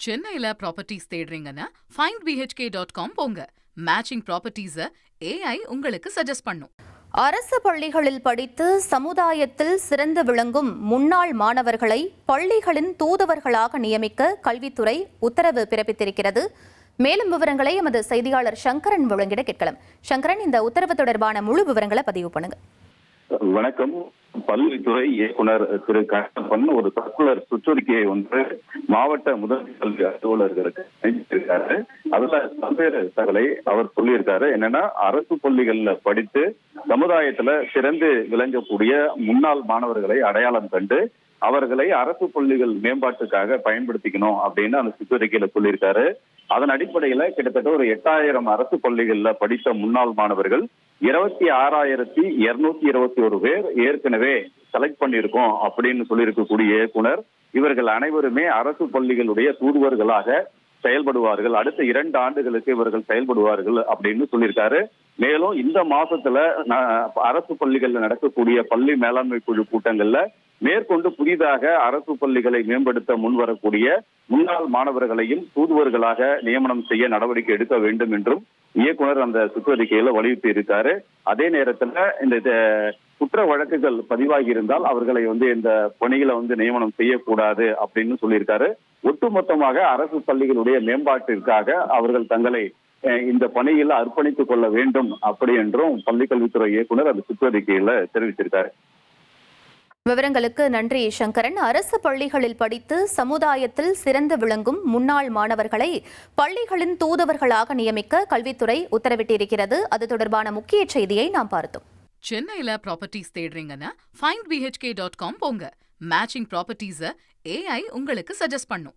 சென்னையில properties தேடுறீங்கன்னா findbhk.com போங்க. Matching ப்ராப்பர்ட்டிஸ AI உங்களுக்கு சஜஸ்ட் பண்ணும். அரசு பள்ளிகளில் படித்து சமுதாயத்தில் சிறந்து விளங்கும் முன்னாள் மாணவர்களை பள்ளிகளின் தூதுவர்களாக நியமிக்க கல்வித்துறை உத்தரவு பிறப்பித்திருக்கிறது. மேலும் விவரங்களை எமது செய்தியாளர் சங்கரன் வழங்கிட கேட்கலாம். சங்கரன், இந்த உத்தரவு தொடர்பான முழு விவரங்களை பதிவு பண்ணுங்க. வணக்கம். பள்ளித்துறை இயக்குனர் திரு கண்ணப்பன் ஒரு சர்க்குலர் சுற்றறிக்கையை ஒன்று மாவட்ட முதன்மை கல்வி அலுவலர்களுக்கு அனுப்பியிருக்காரு. அதுல பல்வேறு தகவலை அவர் சொல்லியிருக்காரு. என்னன்னா, அரசு பள்ளிகள்ல படித்து சமுதாயத்துல சிறந்து விளங்கக்கூடிய முன்னாள் மாணவர்களை அடையாளம் கண்டு அவர்களை அரசு பள்ளிகள் மேம்பாட்டுக்காக பயன்படுத்திக்கணும் அப்படின்னு அந்த சுற்றறிக்கையில சொல்லியிருக்காரு. அதன் அடிப்படையில கிட்டத்தட்ட ஒரு 8000 அரசு பள்ளிகள்ல படித்த முன்னாள் மாணவர்கள் 26,221 பேர் ஏற்கனவே செலக்ட் பண்ணியிருக்கோம் அப்படின்னு சொல்லியிருக்கக்கூடிய இயக்குனர், இவர்கள் அனைவருமே அரசு பள்ளிகளுடைய தூதுவர்களாக செயல்படுவார்கள். அடுத்த 2 ஆண்டுகளுக்கு இவர்கள் செயல்படுவார்கள் அப்படின்னு சொல்லியிருக்காரு. மேலும் இந்த மாசத்துல அரசு பள்ளிகள்ல நடக்கக்கூடிய பள்ளி மேலாண்மை குழு கூட்டங்கள்ல மேற்கொண்டு புதிதாக அரசு பள்ளிகளை மேம்படுத்த முன்வரக்கூடிய முன்னாள் மாணவர்களையும் தூதுவர்களாக நியமனம் செய்ய நடவடிக்கை எடுக்க வேண்டும் என்றும் இயக்குனர் அந்த சுற்றறிக்கையில வலியுறுத்தி இருக்காரு. அதே நேரத்துல இந்த குற்ற வழக்குகள் பதிவாகி இருந்தால் அவர்களை இந்த பணிகளை நியமனம் செய்யக்கூடாது அப்படின்னு சொல்லியிருக்காரு. ஒட்டுமொத்தமாக அரசு பள்ளிகளுடைய மேம்பாட்டிற்காக அவர்கள் தங்களை இந்த பணியில் அர்ப்பணித்துக் கொள்ள வேண்டும் அப்படி என்றும் பள்ளிக்கல்வித்துறை இயக்குனர் அந்த சுற்றறிக்கையில தெரிவிச்சிருக்காரு. விவரங்களுக்கு நன்றி சங்கரன். அரசு பள்ளிகளில் படித்து சமுதாயத்தில் சிறந்து விளங்கும் முன்னாள் மாணவர்களை பள்ளிகளின் தூதுவர்களாக நியமிக்க கல்வித்துறை உத்தரவிட்டிருக்கிறது. அது தொடர்பான முக்கிய செய்தியை நாம் பார்த்தோம். சென்னையில ப்ராப்பர்ட்டிஸ் தேடுறீங்கன்னா findbhk.com போங்க. மேட்சிங் ப்ராப்பர்ட்டிஸ AI உங்களுக்கு சஜஸ்ட் பண்ணும்.